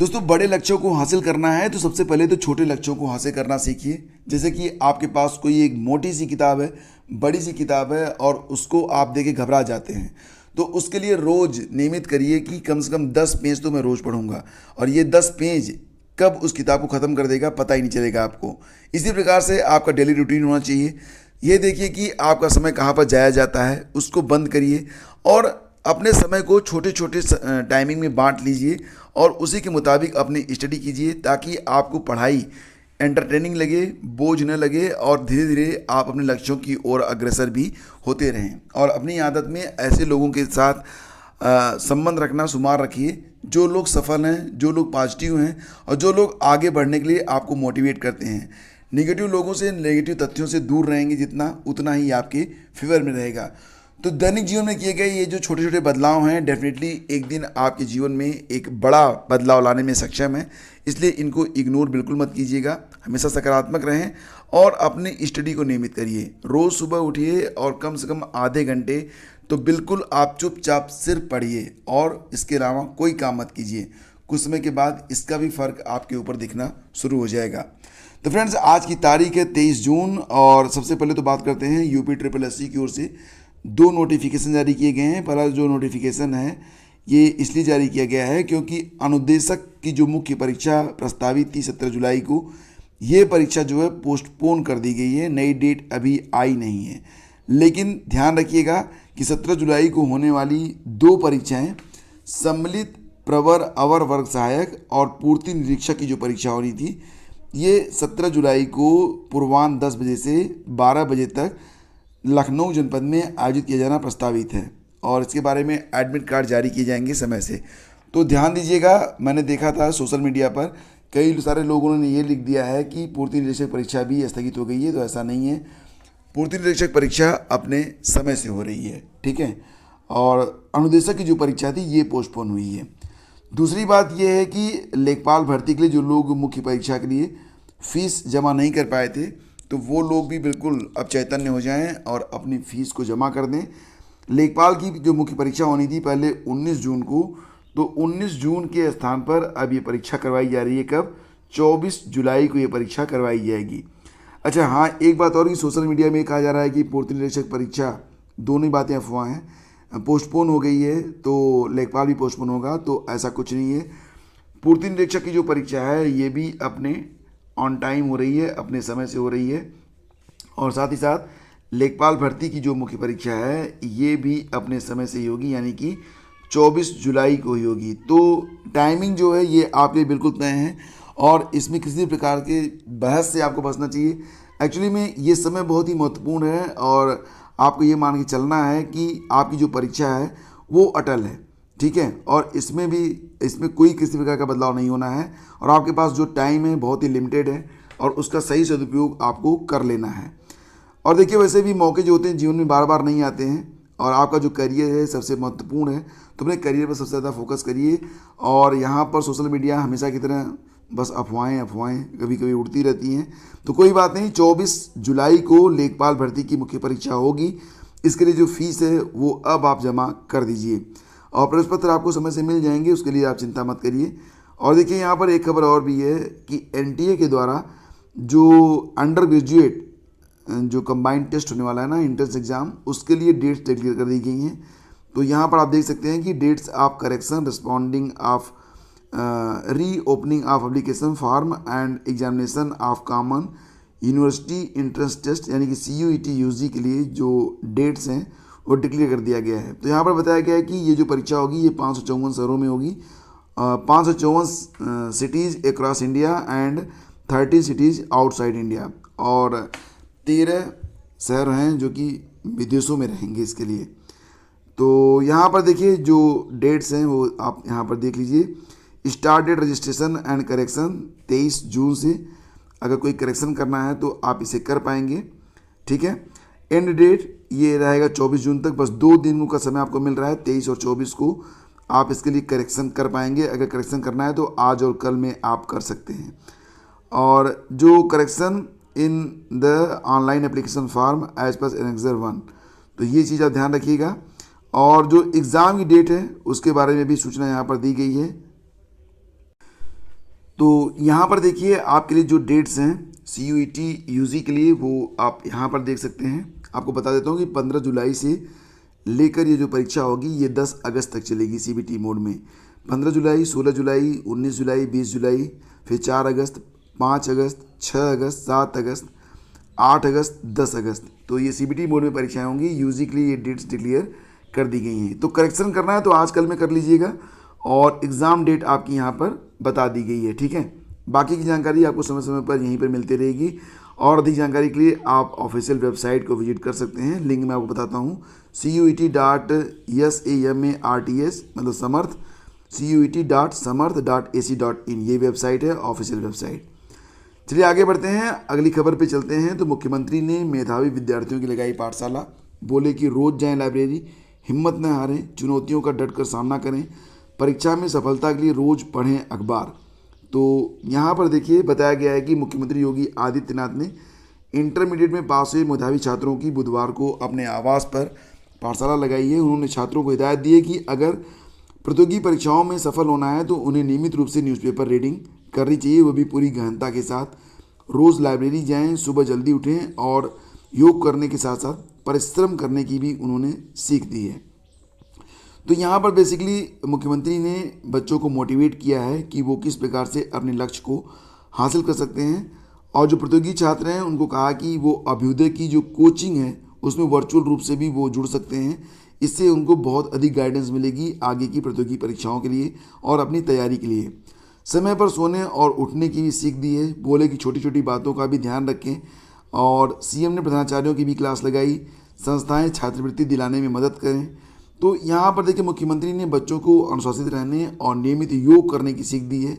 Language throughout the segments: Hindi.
दोस्तों, बड़े लक्ष्यों को हासिल करना है तो सबसे पहले तो छोटे लक्ष्यों को हासिल करना सीखिए। जैसे कि आपके पास कोई एक मोटी सी किताब है, बड़ी सी किताब है और उसको आप देख के घबरा जाते हैं, तो उसके लिए रोज़ नियमित करिए कि कम से कम 10 पेज तो मैं रोज़ पढ़ूंगा। और ये 10 पेज कब उस किताब को ख़त्म कर देगा पता ही नहीं चलेगा आपको। इसी प्रकार से आपका डेली रूटीन होना चाहिए। ये देखिए कि आपका समय कहाँ पर जाया जाता है, उसको बंद करिए और अपने समय को छोटे छोटे टाइमिंग में बांट लीजिए और उसी के मुताबिक अपनी स्टडी कीजिए, ताकि आपको पढ़ाई एंटरटेनिंग लगे, बोझ न लगे और धीरे धीरे आप अपने लक्ष्यों की ओर अग्रसर भी होते रहें। और अपनी आदत में ऐसे लोगों के साथ संबंध रखना शुमार रखिए जो लोग सफल हैं, जो लोग पॉजिटिव हैं और जो लोग आगे बढ़ने के लिए आपको मोटिवेट करते हैं। नेगेटिव लोगों से, नेगेटिव तथ्यों से दूर रहेंगे जितना, उतना ही आपके फेवर में रहेगा। तो दैनिक जीवन में किए गए ये जो छोटे छोटे बदलाव हैं, डेफिनेटली एक दिन आपके जीवन में एक बड़ा बदलाव लाने में सक्षम है। इसलिए इनको इग्नोर बिल्कुल मत कीजिएगा, हमेशा सकारात्मक रहें और अपनी स्टडी को नियमित करिए। रोज़ सुबह उठिए और कम से कम आधे घंटे तो बिल्कुल आप चुपचाप सिर्फ पढ़िए और इसके अलावा कोई काम मत कीजिए। कुछ समय के बाद इसका भी फ़र्क आपके ऊपर दिखना शुरू हो जाएगा। तो फ्रेंड्स, आज की तारीख है 23 जून और सबसे पहले तो बात करते हैं यूपी ट्रिपल एस सी की ओर से 2 नोटिफिकेशन जारी किए गए हैं। पहला जो नोटिफिकेशन है ये इसलिए जारी किया गया है क्योंकि अनुदेशक की जो मुख्य परीक्षा प्रस्तावित थी 17 जुलाई को, ये परीक्षा जो है पोस्टपोन कर दी गई है। नई डेट अभी आई नहीं है, लेकिन ध्यान रखिएगा कि 17 जुलाई को होने वाली 2 परीक्षाएं, सम्मिलित प्रवर अवर वर्ग सहायक और पूर्ति निरीक्षक की जो परीक्षा होनी थी, ये 17 जुलाई को पूर्वाह्न 10 बजे से 12 बजे तक लखनऊ जनपद में आयोजित किया जाना प्रस्तावित है और इसके बारे में एडमिट कार्ड जारी किए जाएंगे समय से। तो ध्यान दीजिएगा। मैंने देखा था सोशल मीडिया पर कई सारे लोगों ने ये लिख दिया है कि पूर्ति निरीक्षक परीक्षा भी स्थगित हो गई है, तो ऐसा नहीं है। पूर्ति निरीक्षक परीक्षा अपने समय से हो रही है, ठीक है। और अनुदेशक की जो परीक्षा थी ये पोस्टपोन हुई है। दूसरी बात यह है कि लेखपाल भर्ती के लिए जो लोग मुख्य परीक्षा के लिए फीस जमा नहीं कर पाए थे, तो वो लोग भी बिल्कुल अब चैतन्य हो जाएं और अपनी फ़ीस को जमा कर दें। लेखपाल की जो मुख्य परीक्षा होनी थी पहले 19 जून को, तो 19 जून के स्थान पर अब ये परीक्षा करवाई जा रही है। कब? 24 जुलाई को ये परीक्षा करवाई जाएगी। अच्छा हाँ, एक बात और, कि सोशल मीडिया में कहा जा रहा है कि पूर्ति निरीक्षक परीक्षा, दोनों ही बातें अफवाह हैं, पोस्टपोन हो गई है तो लेखपाल भी पोस्टपोन होगा, तो ऐसा कुछ नहीं है। पूर्ति निरीक्षक की जो परीक्षा है ये भी अपने ऑन टाइम हो रही है, अपने समय से हो रही है। और साथ ही साथ लेखपाल भर्ती की जो मुख्य परीक्षा है ये भी अपने समय से ही होगी, यानी कि 24 जुलाई को ही होगी। तो टाइमिंग जो है ये आपके लिए बिल्कुल तय है और इसमें किसी प्रकार के बहस से आपको बचना चाहिए। एक्चुअली में ये समय बहुत ही महत्वपूर्ण है और आपको ये मान के चलना है कि आपकी जो परीक्षा है वो अटल है, ठीक है। और इसमें कोई किसी प्रकार का बदलाव नहीं होना है और आपके पास जो टाइम है बहुत ही लिमिटेड है और उसका सही सदुपयोग आपको कर लेना है। और देखिए, वैसे भी मौके जो होते हैं जीवन में बार बार नहीं आते हैं और आपका जो करियर है सबसे महत्वपूर्ण है, तो अपने करियर पर सबसे ज़्यादा फोकस करिए। और यहाँ पर सोशल मीडिया हमेशा की तरह बस अफवाहें कभी कभी उड़ती रहती हैं, तो कोई बात नहीं। 24 जुलाई को लेखपाल भर्ती की मुख्य परीक्षा होगी। इसके लिए जो फीस है वो अब आप जमा कर दीजिए और प्रवेश पत्र आपको समय से मिल जाएंगे, उसके लिए आप चिंता मत करिए। और देखिए, यहाँ पर एक खबर और भी है कि एनटीए के द्वारा जो अंडर ग्रेजुएट जो कंबाइंड टेस्ट होने वाला है ना, एंट्रेंस एग्जाम, उसके लिए डेट्स डिक्लेयर कर दी गई हैं। तो यहाँ पर आप देख सकते हैं कि dates of correction responding of reopening of application form and examination of common university entrance test, यानी कि CUET UG के लिए जो डेट्स हैं वो डिक्लेयर कर दिया गया है। तो यहाँ पर बताया गया है कि ये जो परीक्षा होगी ये 554 शहरों में होगी, 554 cities across India and 30 cities outside India, और 13 शहर हैं जो कि विदेशों में रहेंगे इसके लिए। तो यहाँ पर देखिए जो डेट्स हैं वो आप यहाँ पर देख लीजिए। Start date registration and correction 23 जून से, अगर कोई करेक्शन करना है तो आप इसे कर पाएंगे, ठीक है। एंड डेट ये रहेगा 24 जून तक, बस 2 दिनों का समय आपको मिल रहा है, 23 और 24 को आप इसके लिए करेक्शन कर पाएंगे। अगर करेक्शन करना है तो आज और कल में आप कर सकते हैं। और जो correction in the online application form as per annexure 1, तो ये चीज़ आप ध्यान रखिएगा। और जो एग्ज़ाम की डेट है उसके बारे में भी सूचना यहाँ पर दी गई है। तो यहाँ पर देखिए आपके लिए जो डेट्स हैं CUET UG के लिए, वो आप यहाँ पर देख सकते हैं। आपको बता देता हूँ कि 15 जुलाई से लेकर ये जो परीक्षा होगी ये 10 अगस्त तक चलेगी CBT मोड में। 15 जुलाई, 16 जुलाई, 19 जुलाई, 20 जुलाई, फिर 4 अगस्त, 5 अगस्त, 6 अगस्त, 7 अगस्त, 8 अगस्त, 10 अगस्त। तो ये CBT मोड में परीक्षाएं होंगी। UG के लिए ये डेट्स डिक्लेयर कर दी गई हैं। तो करेक्शन करना है तो आज कल में कर लीजिएगा, और एग्ज़ाम डेट आपकी यहाँ पर बता दी गई है, ठीक है। बाकी की जानकारी आपको समय समय पर यहीं पर मिलती रहेगी, और अधिक जानकारी के लिए आप ऑफिशियल वेबसाइट को विजिट कर सकते हैं। लिंक मैं आपको बताता हूँ, CUET.SAMARTS मतलब समर्थ, CUET.samarth.ac.in ये वेबसाइट है, ऑफिशियल वेबसाइट। चलिए आगे बढ़ते हैं, अगली खबर पे चलते हैं। तो मुख्यमंत्री ने मेधावी विद्यार्थियों की लगाई पाठशाला, बोले कि रोज जाएं लाइब्रेरी, हिम्मत न हारें, चुनौतियों का डटकर सामना करें, परीक्षा में सफलता के लिए रोज पढ़ें अखबार। तो यहाँ पर देखिए बताया गया है कि मुख्यमंत्री योगी आदित्यनाथ ने इंटरमीडिएट में पास हुए मेधावी छात्रों की बुधवार को अपने आवास पर पाठशाला लगाई है। उन्होंने छात्रों को हिदायत दी है कि अगर प्रतियोगी परीक्षाओं में सफल होना है तो उन्हें नियमित रूप से न्यूज़पेपर रीडिंग करनी चाहिए, वो भी पूरी गहनता के साथ। रोज़ लाइब्रेरी जाएं, सुबह जल्दी उठें, और योग करने के साथ साथ परिश्रम करने की भी उन्होंने सीख दी है। तो यहाँ पर बेसिकली मुख्यमंत्री ने बच्चों को मोटिवेट किया है कि वो किस प्रकार से अपने लक्ष्य को हासिल कर सकते हैं, और जो प्रतियोगी छात्र हैं उनको कहा कि वो अभ्युदय की जो कोचिंग है उसमें वर्चुअल रूप से भी वो जुड़ सकते हैं। इससे उनको बहुत अधिक गाइडेंस मिलेगी आगे की प्रतियोगी परीक्षाओं के लिए और अपनी तैयारी के लिए। समय पर सोने और उठने की भी सीख दी है, बोले कि छोटी छोटी बातों का भी ध्यान रखें। और CM ने प्रधानाचार्यों की भी क्लास लगाई, संस्थाएं छात्रवृत्ति दिलाने में मदद करें। तो यहाँ पर देखिए मुख्यमंत्री ने बच्चों को अनुशासित रहने और नियमित योग करने की सीख दी है।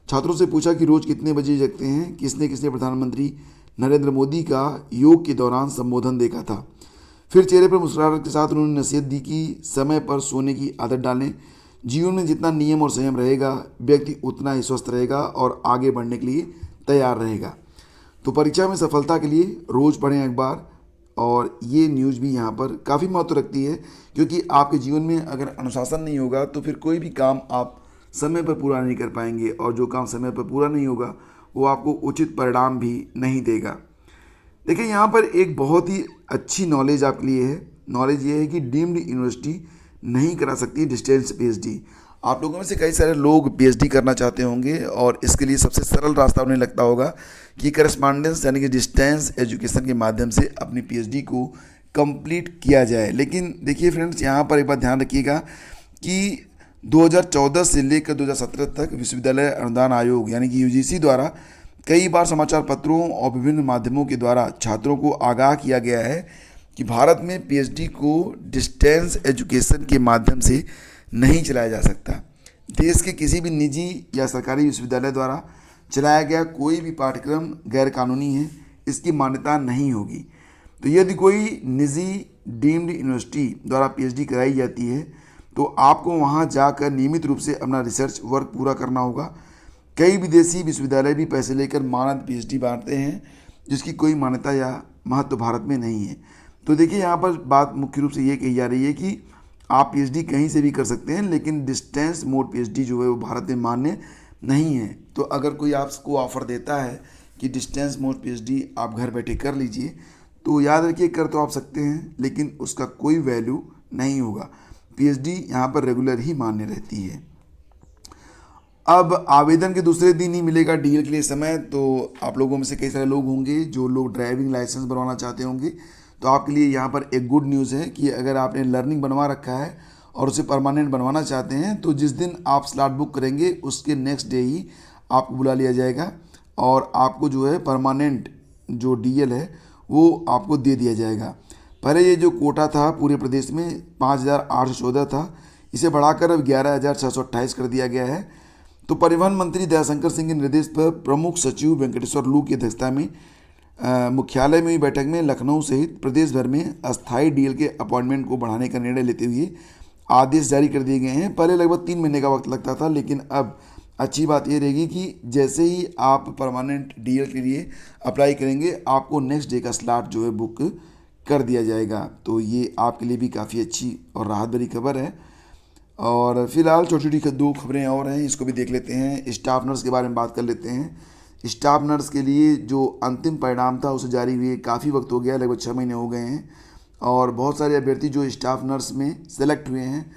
छात्रों से पूछा कि रोज़ कितने बजे जगते हैं, किसने किसने प्रधानमंत्री नरेंद्र मोदी का योग के दौरान संबोधन देखा था। फिर चेहरे पर मुस्कुराहट के साथ उन्होंने नसीहत दी कि समय पर सोने की आदत डालें। जीवन में जितना नियम और संयम रहेगा, व्यक्ति उतना ही स्वस्थ रहेगा और आगे बढ़ने के लिए तैयार रहेगा। तो परीक्षा में सफलता के लिए रोज़ पढ़ें अखबार। और ये न्यूज़ भी यहाँ पर काफ़ी महत्व रखती है, क्योंकि आपके जीवन में अगर अनुशासन नहीं होगा तो फिर कोई भी काम आप समय पर पूरा नहीं कर पाएंगे, और जो काम समय पर पूरा नहीं होगा वो आपको उचित परिणाम भी नहीं देगा। देखिए यहाँ पर एक बहुत ही अच्छी नॉलेज आपके लिए है। नॉलेज ये है कि डीम्ड यूनिवर्सिटी नहीं करा सकती डिस्टेंस PhD। आप लोगों में से कई सारे लोग PhD करना चाहते होंगे, और इसके लिए सबसे सरल रास्ता उन्हें लगता होगा कि करस्पॉन्डेंस यानी कि डिस्टेंस एजुकेशन के माध्यम से अपनी PhD को कंप्लीट किया जाए। लेकिन देखिए फ्रेंड्स, यहाँ पर एक बात ध्यान रखिएगा कि 2014 से लेकर 2017 तक विश्वविद्यालय अनुदान आयोग यानी कि UGC द्वारा कई बार समाचार पत्रों और विभिन्न माध्यमों के द्वारा छात्रों को आगाह किया गया है कि भारत में PhD को डिस्टेंस एजुकेशन के माध्यम से नहीं चलाया जा सकता। देश के किसी भी निजी या सरकारी विश्वविद्यालय द्वारा चलाया गया कोई भी पाठ्यक्रम गैर कानूनी है, इसकी मान्यता नहीं होगी। तो यदि कोई निजी डीम्ड यूनिवर्सिटी द्वारा PhD कराई जाती है तो आपको वहां जाकर नियमित रूप से अपना रिसर्च वर्क पूरा करना होगा। कई विदेशी विश्वविद्यालय भी पैसे लेकर मानद PhD बांटते हैं, जिसकी कोई मान्यता या महत्व भारत में नहीं है। तो देखिए यहाँ पर बात मुख्य रूप से ये कही जा रही है कि आप PhD कहीं से भी कर सकते हैं, लेकिन डिस्टेंस मोड PhD जो है वो भारत में मान्य नहीं है। तो अगर कोई आपको ऑफ़र देता है कि डिस्टेंस मोड PhD आप घर बैठे कर लीजिए, तो याद रखिए कर तो आप सकते हैं, लेकिन उसका कोई वैल्यू नहीं होगा। PhD यहाँ पर रेगुलर ही मान्य रहती है। अब आवेदन के दूसरे दिन ही मिलेगा DL के लिए समय। तो आप लोगों में से कई सारे लोग होंगे जो लोग ड्राइविंग लाइसेंस बनवाना चाहते होंगे, तो आपके लिए यहाँ पर एक गुड न्यूज़ है कि अगर आपने लर्निंग बनवा रखा है और उसे परमानेंट बनवाना चाहते हैं, तो जिस दिन आप स्लॉट बुक करेंगे उसके नेक्स्ट डे ही आपको बुला लिया जाएगा, और आपको जो है परमानेंट जो DL है वो आपको दे दिया जाएगा। पहले ये जो कोटा था पूरे प्रदेश में 5,814 था, इसे बढ़ाकर अब 11,628 कर दिया गया है। तो परिवहन मंत्री दयाशंकर सिंह के निर्देश पर प्रमुख सचिव वेंकटेश्वर लू की अध्यक्षता में मुख्यालय में हुई बैठक में लखनऊ सहित प्रदेश भर में अस्थायी DL के अपॉइंटमेंट को बढ़ाने का निर्णय लेते हुए आदेश जारी कर दिए गए हैं। पहले लगभग 3 महीने का वक्त लगता था, लेकिन अब अच्छी बात ये रहेगी कि जैसे ही आप परमानेंट DL के लिए अप्लाई करेंगे, आपको नेक्स्ट डे का स्लॉट जो है बुक कर दिया जाएगा। तो ये आपके लिए भी काफ़ी अच्छी और राहत भरी खबर है। और फिलहाल छोटी छोटी 2 खबरें और हैं, इसको भी देख लेते हैं। स्टाफ नर्स के बारे में बात कर लेते हैं। स्टाफ नर्स के लिए जो अंतिम परिणाम था उसे जारी हुए काफ़ी वक्त हो गया, लगभग 6 महीने हो गए हैं। और बहुत सारे अभ्यर्थी जो स्टाफ नर्स में सेलेक्ट हुए हैं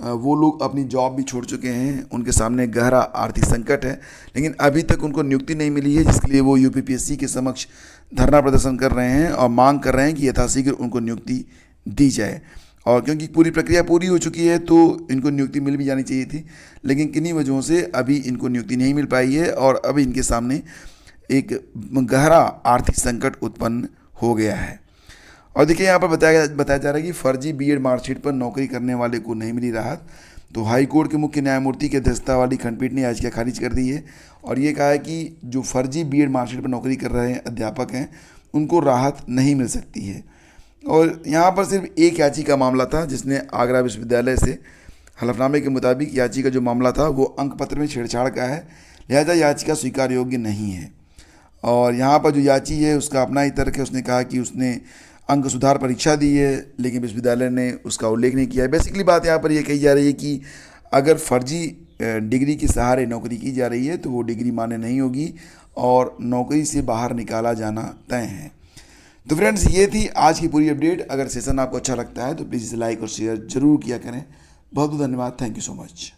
वो लोग अपनी जॉब भी छोड़ चुके हैं। उनके सामने गहरा आर्थिक संकट है, लेकिन अभी तक उनको नियुक्ति नहीं मिली है, जिसके लिए वो यूपीपीएससी के समक्ष धरना प्रदर्शन कर रहे हैं और मांग कर रहे हैं कि यथाशीघ्र उनको नियुक्ति दी जाए। और क्योंकि पूरी प्रक्रिया पूरी हो चुकी है तो इनको नियुक्ति मिल भी जानी चाहिए थी, लेकिन किन्हीं वजहों से अभी इनको नियुक्ति नहीं मिल पाई है और अभी इनके सामने एक गहरा आर्थिक संकट उत्पन्न हो गया है। और देखिए यहाँ पर बताया जा रहा है कि फर्जी बीएड मार्कशीट पर नौकरी करने वाले को नहीं मिली राहत। तो हाई कोर्ट के मुख्य न्यायमूर्ति की अध्यक्षता वाली खंडपीठ ने याचिका खारिज कर दी है और ये कहा है कि जो फर्जी बीएड मार्कशीट पर नौकरी कर रहे अध्यापक हैं उनको राहत नहीं मिल सकती है। और यहाँ पर सिर्फ एक याचिका मामला था जिसने आगरा विश्वविद्यालय से हलफनामे के मुताबिक याचिका जो मामला था वो अंक पत्र में छेड़छाड़ का है, लिहाजा याचिका स्वीकार योग्य नहीं है। और यहाँ पर जो याची है उसका अपना ही तर्क है। उसने कहा कि उसने अंक सुधार परीक्षा दी है लेकिन विश्वविद्यालय ने उसका उल्लेख नहीं किया है। बेसिकली बात यहाँ पर ये कही जा रही है कि अगर फर्जी डिग्री के सहारे नौकरी की जा रही है तो वो डिग्री मान्य नहीं होगी और नौकरी से बाहर निकाला जाना तय है। तो फ्रेंड्स, ये थी आज की पूरी अपडेट। अगर सेशन आपको अच्छा लगता है तो प्लीज़ इसे लाइक और शेयर जरूर किया करें। बहुत बहुत धन्यवाद। Thank you so much.